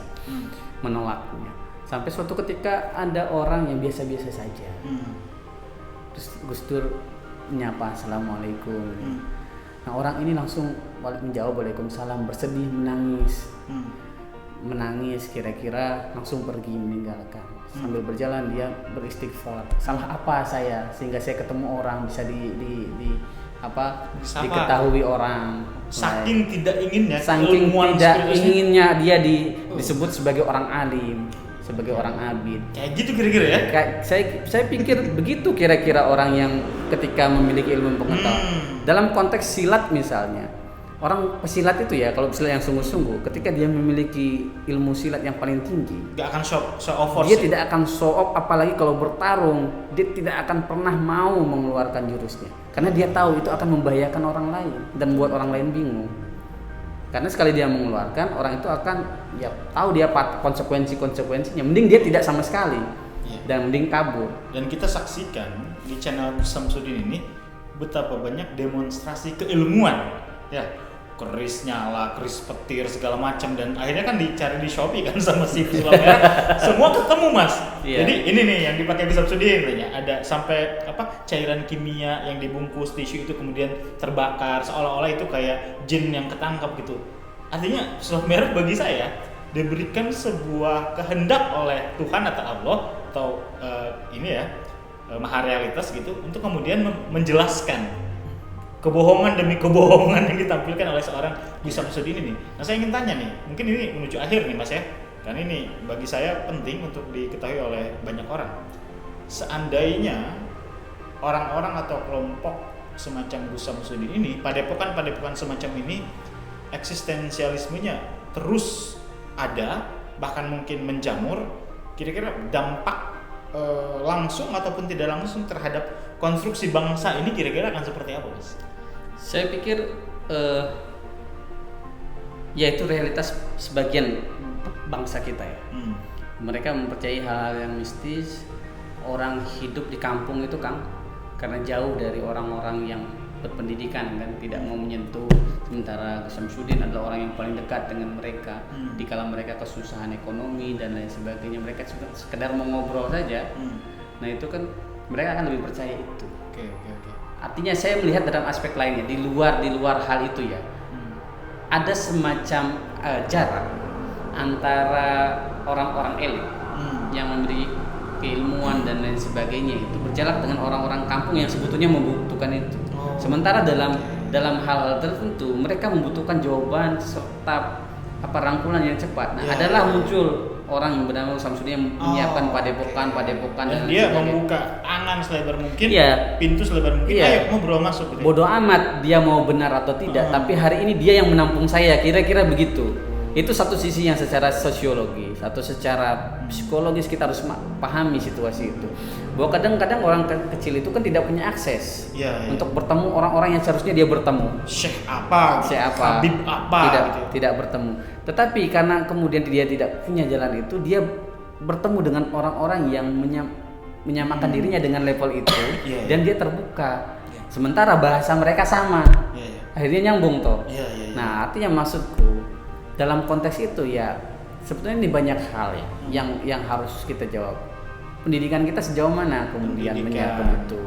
[SPEAKER 2] menolaknya. Sampai suatu ketika ada orang yang biasa-biasa saja. Terus Gus Dur menyapa assalamualaikum. Nah orang ini langsung menjawab waalaikumsalam, bersedih, menangis kira-kira langsung pergi meninggalkan. Sambil berjalan dia beristighfar, salah apa saya sehingga saya ketemu orang bisa diketahui orang.
[SPEAKER 1] Saking tidak inginnya,
[SPEAKER 2] inginnya dia disebut sebagai orang alim, sebagai orang abid.
[SPEAKER 1] Kayak gitu kira-kira ya?
[SPEAKER 2] Saya pikir begitu kira-kira orang yang ketika memiliki ilmu pengetahuan. Dalam konteks silat misalnya, orang pesilat itu ya, kalau pesilat yang sungguh-sungguh, ketika dia memiliki ilmu silat yang paling tinggi,
[SPEAKER 1] nggak akan show off force.
[SPEAKER 2] Dia tidak akan show off, apalagi kalau bertarung, dia tidak akan pernah mau mengeluarkan jurusnya, karena dia tahu itu akan membahayakan orang lain dan buat orang lain bingung. Karena sekali dia mengeluarkan, orang itu akan ya tahu dia konsekuensinya. Mending dia tidak sama sekali, dan mending kabur.
[SPEAKER 1] Dan kita saksikan di channel Samsudin ini betapa banyak demonstrasi keilmuan, ya, keris nyala, keris petir segala macam, dan akhirnya kan dicari di Shopee kan sama si pesulap merah, semua ketemu mas. Jadi ini nih yang dipakai di Samsudin, ada sampai cairan kimia yang dibungkus tisu itu kemudian terbakar, seolah-olah itu kayak jin yang ketangkap gitu. Artinya pesulap merah bagi saya diberikan sebuah kehendak oleh Tuhan atau Allah atau maha realitas gitu, untuk kemudian menjelaskan kebohongan demi kebohongan yang ditampilkan oleh seorang Gus Samsudin ini. Nah, saya ingin tanya nih, mungkin ini menuju akhir nih mas ya, karena ini bagi saya penting untuk diketahui oleh banyak orang. Seandainya orang-orang atau kelompok semacam Gus Samsudin ini, padepokan semacam ini, eksistensialismenya terus ada, bahkan mungkin menjamur, kira-kira dampak langsung ataupun tidak langsung terhadap konstruksi bangsa ini kira-kira akan seperti apa mas?
[SPEAKER 2] Saya pikir yaitu realitas sebagian bangsa kita ya. Mereka mempercayai hal-hal yang mistis. Orang hidup di kampung itu Kang, karena jauh dari orang-orang yang berpendidikan kan, tidak mau menyentuh. Sementara Samsudin adalah orang yang paling dekat dengan mereka. Dikala mereka kesusahan ekonomi dan lain sebagainya, mereka sekedar mau ngobrol saja. Nah itu kan mereka akan lebih percaya itu.
[SPEAKER 1] Oke.
[SPEAKER 2] Artinya saya melihat dalam aspek lainnya, di luar hal itu ya, ada semacam jarak antara orang-orang elit yang memberi keilmuan dan lain sebagainya itu berjarak dengan orang-orang kampung yang sebetulnya membutuhkan itu. Sementara dalam hal-hal tertentu mereka membutuhkan jawaban serta rangkulan yang cepat. Nah, adalah muncul orang yang bernama Samsudin yang menyiapkan padepokan
[SPEAKER 1] dan dia membuka angan selebar mungkin, pintu selebar mungkin. Ayo ngobrol masuk gitu.
[SPEAKER 2] Bodoh amat dia mau benar atau tidak, tapi hari ini dia yang menampung saya, kira-kira begitu. Itu satu sisi yang secara sosiologis atau secara psikologis kita harus pahami situasi itu. Bahwa kadang-kadang orang kecil itu kan tidak punya akses untuk bertemu orang-orang yang seharusnya dia bertemu.
[SPEAKER 1] Syekh apa, Habib apa,
[SPEAKER 2] tidak bertemu. Tetapi karena kemudian dia tidak punya jalan itu, dia bertemu dengan orang-orang yang menyamakan dirinya dengan level itu, dan dia terbuka. Sementara bahasa mereka sama, akhirnya nyambung toh. Nah, artinya maksudku dalam konteks itu ya sebetulnya ini banyak hal ya yang harus kita jawab. Pendidikan kita sejauh mana kemudian menyiapkan itu.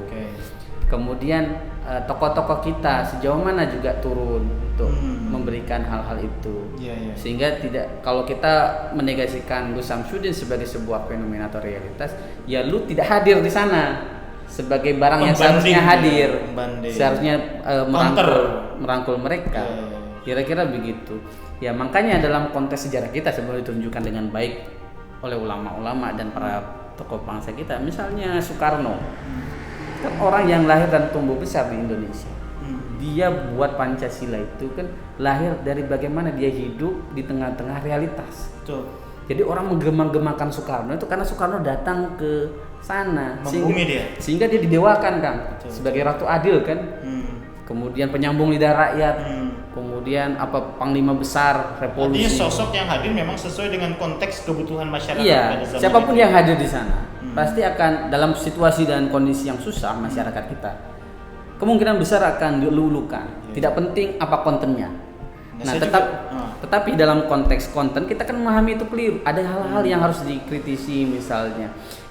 [SPEAKER 2] Kemudian tokoh-tokoh kita sejauh mana juga turun untuk memberikan hal-hal itu. Sehingga tidak, kalau kita menegasikan Gus Samsudin sebagai sebuah fenomena atau realitas, ya lu tidak hadir di sana sebagai barang yang seharusnya hadir. Seharusnya merangkul mereka. Kira-kira begitu. Ya makanya dalam konteks sejarah kita sebelum ditunjukkan dengan baik oleh ulama-ulama dan para tokoh bangsa kita, misalnya Soekarno, kan orang yang lahir dan tumbuh besar di Indonesia. Dia buat Pancasila itu kan lahir dari bagaimana dia hidup di tengah-tengah realitas. Jadi orang menggema-gemakan Soekarno itu karena Soekarno datang ke sana sehingga dia didewakan kan sebagai Ratu Adil kan. Kemudian penyambung lidah rakyat, kemudian panglima besar revolusi.
[SPEAKER 1] Artinya sosok yang hadir memang sesuai dengan konteks kebutuhan masyarakat.
[SPEAKER 2] Siapapun yang hadir di sana pasti akan dalam situasi dan kondisi yang susah masyarakat kita, kemungkinan besar akan dilulukan. Tidak penting apa kontennya. Nah, tetapi dalam konteks konten kita kan memahami itu keliru. Ada hal-hal yang harus dikritisi misalnya.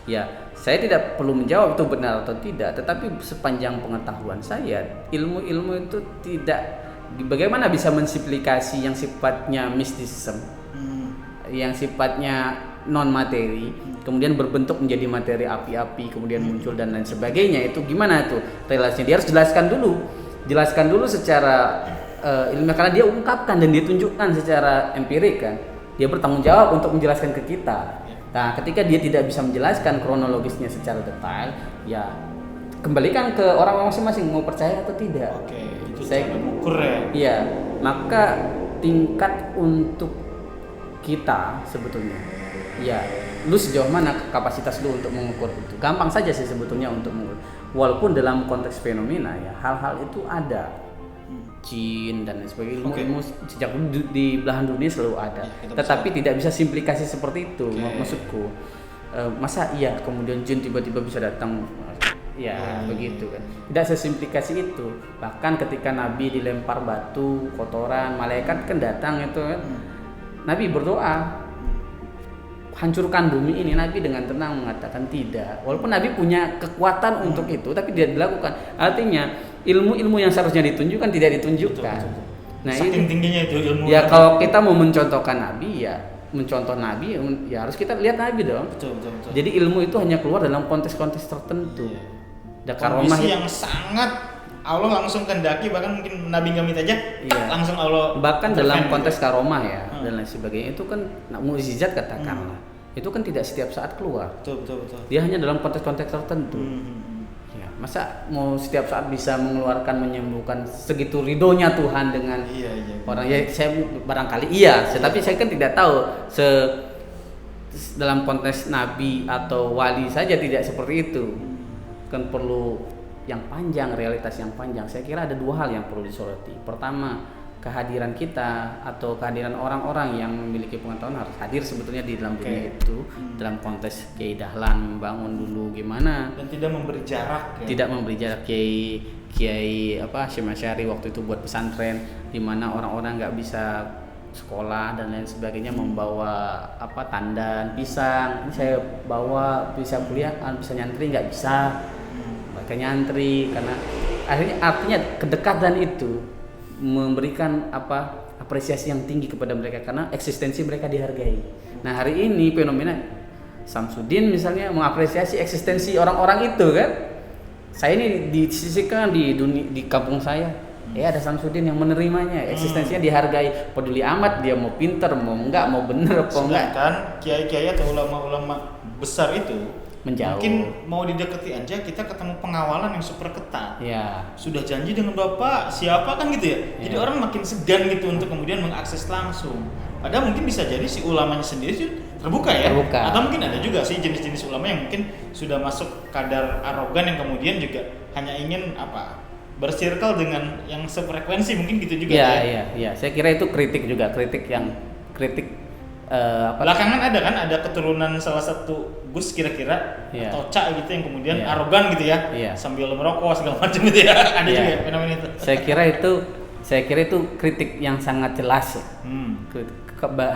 [SPEAKER 2] Ya, saya tidak perlu menjawab itu benar atau tidak, tetapi sepanjang pengetahuan saya, ilmu-ilmu itu tidak, bagaimana bisa mensimplikasi yang sifatnya mistisisme, yang sifatnya non materi, kemudian berbentuk menjadi materi api-api, kemudian muncul dan lain sebagainya. Itu gimana tuh relasinya? Dia harus jelaskan dulu secara ilmiah, karena dia ungkapkan dan ditunjukkan secara empirik kan. Dia bertanggung jawab untuk menjelaskan ke kita. Nah, ketika dia tidak bisa menjelaskan kronologisnya secara detail, ya kembalikan ke orang masing-masing mau percaya atau tidak.
[SPEAKER 1] Itu
[SPEAKER 2] saya
[SPEAKER 1] cara mengukur ya.
[SPEAKER 2] iya, maka tingkat untuk kita sebetulnya, ya, lu sejauh mana kapasitas lu untuk mengukur itu? Gampang saja sih sebetulnya untuk mengukur. Walaupun dalam konteks fenomena ya, hal-hal itu ada, jin dan lain sebagainya, ilmu sejak di belahan dunia selalu ada. Tetapi tidak bisa simplikasi seperti itu, maksudku. Masa iya kemudian jin tiba-tiba bisa datang? Ya begitu kan. Tidak sesimplikasi itu. Bahkan ketika Nabi dilempar batu, kotoran, malaikat kan datang itu kan. Nabi berdoa, hancurkan bumi ini. Nabi dengan tenang mengatakan tidak. Walaupun Nabi punya kekuatan untuk itu, tapi tidak dilakukan. Artinya ilmu-ilmu yang seharusnya ditunjukkan tidak ditunjukkan.
[SPEAKER 1] Betul.
[SPEAKER 2] Nah,
[SPEAKER 1] saking tingginya itu ilmu.
[SPEAKER 2] Ya kalau kita mau mencontohkan Nabi ya, mencontoh Nabi ya harus kita lihat Nabi dong.
[SPEAKER 1] Betul.
[SPEAKER 2] Jadi ilmu itu hanya keluar dalam konteks-konteks tertentu.
[SPEAKER 1] Kondisi yang sangat Allah langsung kendaki, bahkan mungkin Nabi nggak minta aja, langsung Allah.
[SPEAKER 2] Bahkan dalam konteks karomah ya dan lain sebagainya itu kan mukjizat katakanlah. Itu kan tidak setiap saat keluar.
[SPEAKER 1] Betul.
[SPEAKER 2] Dia hanya dalam konteks-konteks tertentu. Ya, masa mau setiap saat bisa mengeluarkan, menyembuhkan, segitu ridhonya Tuhan dengan orang ya, saya barangkali tapi saya kan tidak tahu dalam konteks nabi atau wali saja tidak seperti itu. Kan perlu yang panjang, realitas yang panjang. Saya kira ada dua hal yang perlu disoroti. Pertama, kehadiran kita atau kehadiran orang-orang yang memiliki pengetahuan harus hadir sebetulnya di dalam dunia itu, dalam konteks Kiai Dahlan membangun dulu gimana,
[SPEAKER 1] dan tidak memberi jarak ya.
[SPEAKER 2] Tidak memberi jarak. Kiai Hasyim Asy'ari waktu itu buat pesantren di mana orang-orang nggak bisa sekolah dan lain sebagainya, membawa tandan, pisang. Ini saya bawa, bisa kuliah, bisa nyantri nggak bisa. Mereka nyantri karena artinya kedekatan itu memberikan apresiasi yang tinggi kepada mereka karena eksistensi mereka dihargai. Nah, hari ini fenomena Samsudin misalnya mengapresiasi eksistensi orang-orang itu kan. Saya ini disisihkan di kampung saya. Ada Samsudin yang menerimanya, eksistensinya dihargai, peduli amat dia mau pinter, mau enggak, mau bener apa enggak.
[SPEAKER 1] Sedangkan kiai-kiai atau ulama-ulama besar itu
[SPEAKER 2] menjauh.
[SPEAKER 1] Mungkin mau didekati aja kita ketemu pengawalan yang super ketat.
[SPEAKER 2] Ya.
[SPEAKER 1] Sudah janji dengan Bapak siapa kan gitu ya. Jadi orang makin segan gitu untuk kemudian mengakses langsung. Padahal mungkin bisa jadi si ulamanya sendiri sih terbuka ya. Atau mungkin ada juga sih jenis-jenis ulama yang mungkin sudah masuk kadar arogan yang kemudian juga hanya ingin bersirkel dengan yang sefrekuensi, mungkin gitu juga ya.
[SPEAKER 2] Iya. Saya kira itu kritik
[SPEAKER 1] belakangan ada keturunan salah satu Gus kira-kira atau Cak gitu yang kemudian arogan gitu ya, sambil merokok segala macam gitu ya. Ada juga ya fenomena itu. Saya kira itu kritik yang sangat jelas ya.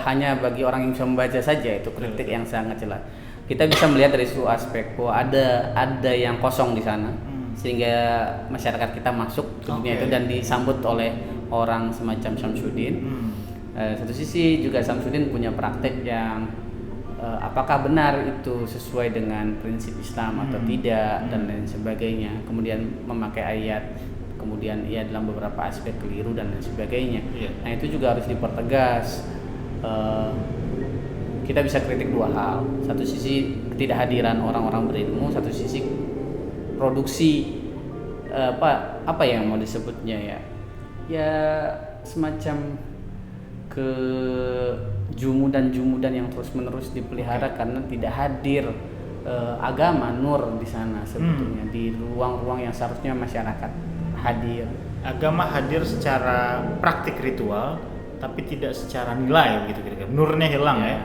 [SPEAKER 1] Hanya bagi orang yang bisa membaca saja itu kritik yang sangat jelas. Kita bisa melihat dari suatu aspek bahwa ada yang kosong di sana, sehingga masyarakat kita masuk ke dunia itu dan disambut oleh orang semacam Samsudin. Satu sisi juga Samsudin punya praktek yang apakah benar itu sesuai dengan prinsip Islam atau tidak dan lain sebagainya. Kemudian memakai ayat, kemudian dalam beberapa aspek keliru dan lain sebagainya. Nah, itu juga harus dipertegas. Kita bisa kritik dua hal. Satu sisi ketidakhadiran orang-orang berilmu, satu sisi produksi apa yang mau disebutnya ya semacam jumudan yang terus-menerus dipelihara karena tidak hadir agama nur di sana sebetulnya di ruang-ruang yang seharusnya masyarakat hadir. Agama hadir secara praktik ritual tapi tidak secara nilai gitu kira-kira. Nurnya hilang ya.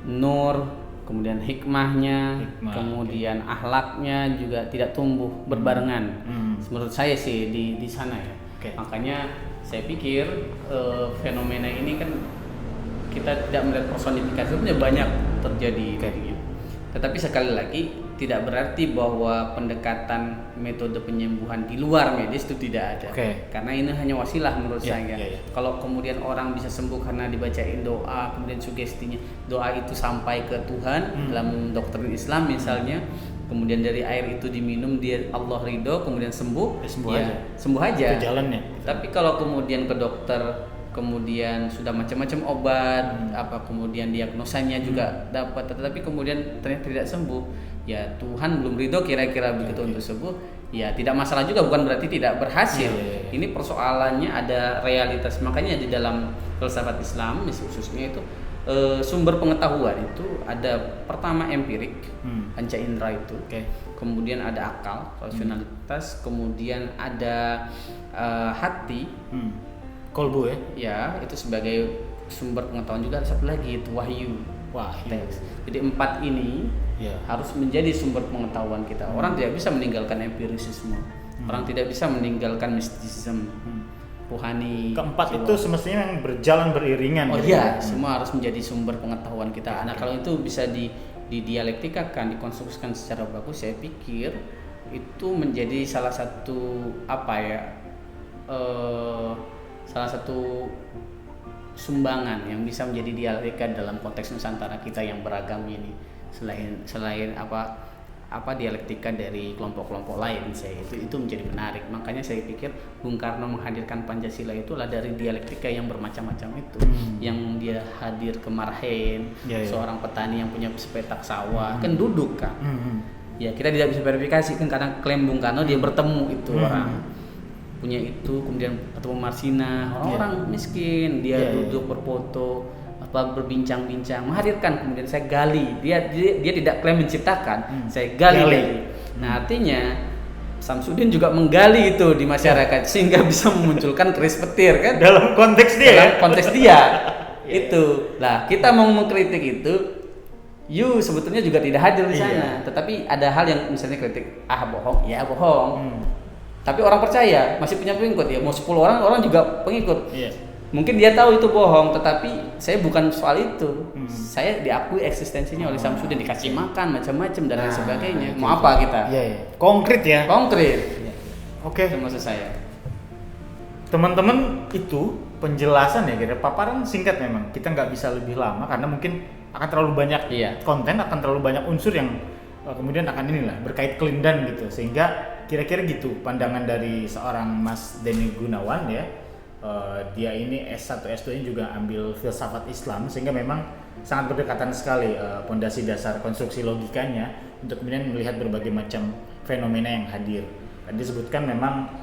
[SPEAKER 2] Nur, kemudian hikmahnya, kemudian akhlaknya juga tidak tumbuh berbarengan. Menurut saya sih di sana ya. Makanya saya pikir fenomena ini kan kita tidak melihat personifikasi, sebenarnya banyak terjadi. Tetapi sekali lagi tidak berarti bahwa pendekatan metode penyembuhan di luar medis itu tidak ada. Karena ini hanya wasilah menurut saya. Kalau kemudian orang bisa sembuh karena dibacain doa, kemudian sugestinya doa itu sampai ke Tuhan dalam doktrin Islam misalnya, kemudian dari air itu diminum dia Allah ridho, kemudian sembuh aja.
[SPEAKER 1] Itu jalannya.
[SPEAKER 2] Tapi kalau kemudian ke dokter kemudian sudah macam-macam obat, kemudian diagnosanya juga dapat, tetapi kemudian ternyata tidak sembuh, ya Tuhan belum ridho kira-kira begitu untuk sembuh, ya tidak masalah juga, bukan berarti tidak berhasil. Ini persoalannya ada realitas, makanya di dalam filsafat Islam khususnya itu sumber pengetahuan itu ada pertama empirik, panca indera itu, kemudian ada akal, rasionalitas, kemudian ada hati,
[SPEAKER 1] kolbu
[SPEAKER 2] ya itu sebagai sumber pengetahuan, juga ada satu lagi itu wahyu. Teks. Jadi 4 ini harus menjadi sumber pengetahuan kita. Orang tidak bisa meninggalkan empirisisme, orang tidak bisa meninggalkan mistisisme, rohani.
[SPEAKER 1] Keempat itu semestinya yang berjalan beriringan.
[SPEAKER 2] Semua harus menjadi sumber pengetahuan kita. Nah, kalau itu bisa didialektikakan, dikonstruksikan secara bagus, saya pikir itu menjadi salah satu salah satu sumbangan yang bisa menjadi dialektika dalam konteks Nusantara kita yang beragam ini. Selain dialektika dari kelompok-kelompok lain, itu menjadi menarik. Makanya saya pikir Bung Karno menghadirkan Pancasila itulah dari dialektika yang bermacam-macam itu, yang dia hadir ke Marhen, seorang petani yang punya sepetak sawah, kan duduk kan. Ya kita tidak bisa verifikasi kan, karena klaim Bung Karno dia bertemu itu orang punya itu, kemudian ketemu Marsina, orang-orang miskin, dia duduk berfoto, berbincang-bincang, menghadirkan, kemudian saya gali, dia tidak klaim menciptakan, saya gali. Nah, artinya Samsudin juga menggali itu di masyarakat sehingga bisa memunculkan keris petir kan,
[SPEAKER 1] dalam konteks dia.
[SPEAKER 2] Itu lah kita mau mengkritik itu, sebetulnya juga tidak hadir di sana, tetapi ada hal yang misalnya kritik bohong, bohong. Tapi orang percaya, masih punya pengikut, ya mau 10 orang juga pengikut. Mungkin dia tahu itu bohong, tetapi saya bukan soal itu. Saya diakui eksistensinya oleh Samsudin, dikasih makan macam-macam dan lain sebagainya. Mau apa kita?
[SPEAKER 1] Konkret ya.
[SPEAKER 2] Oke. Itu maksud saya.
[SPEAKER 1] Teman-teman, itu penjelasan ya, kira paparan singkat memang. Kita nggak bisa lebih lama karena mungkin akan terlalu banyak konten, akan terlalu banyak unsur yang kemudian akan berkait kelindan gitu, sehingga kira-kira gitu pandangan dari seorang Mas Denny Gunawan ya. Dia ini S1 S2 nya juga ambil filsafat Islam, sehingga memang sangat berdekatan sekali pondasi dasar konstruksi logikanya untuk kemudian melihat berbagai macam fenomena yang hadir. Tadi disebutkan memang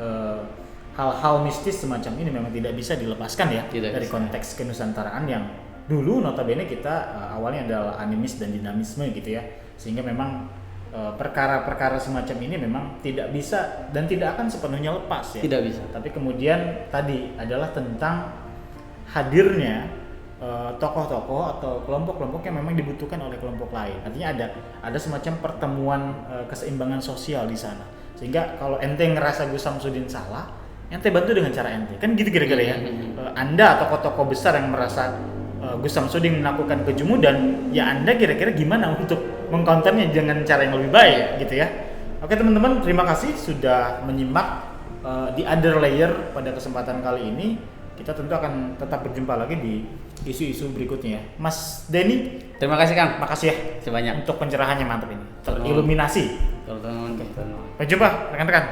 [SPEAKER 1] hal-hal mistis semacam ini memang tidak bisa dilepaskan ya dari konteks kenusantaraan yang dulu notabene kita awalnya adalah animis dan dinamisme gitu ya, sehingga memang perkara-perkara semacam ini memang tidak bisa dan tidak akan sepenuhnya lepas ya.
[SPEAKER 2] Tidak bisa.
[SPEAKER 1] Tapi kemudian tadi adalah tentang hadirnya tokoh-tokoh atau kelompok-kelompok yang memang dibutuhkan oleh kelompok lain. Artinya ada semacam pertemuan keseimbangan sosial di sana. Sehingga kalau ente ngerasa Gus Samsudin salah, ente bantu dengan cara ente. Kan gitu kira-kira ya. Anda tokoh-tokoh besar yang merasa Gus Samsudin melakukan kejumudan, ya Anda kira-kira gimana untuk mengcounternya dengan cara yang lebih baik gitu ya. Oke teman-teman, terima kasih sudah menyimak di Other Layer pada kesempatan kali ini. Kita tentu akan tetap berjumpa lagi di isu-isu berikutnya ya. Mas Denny,
[SPEAKER 2] terima kasih Kang.
[SPEAKER 1] Makasih ya
[SPEAKER 2] sebanyak
[SPEAKER 1] untuk pencerahannya, mantap ini. Teriluminasi.
[SPEAKER 2] Teman-teman.
[SPEAKER 1] Sampai jumpa rekan-rekan.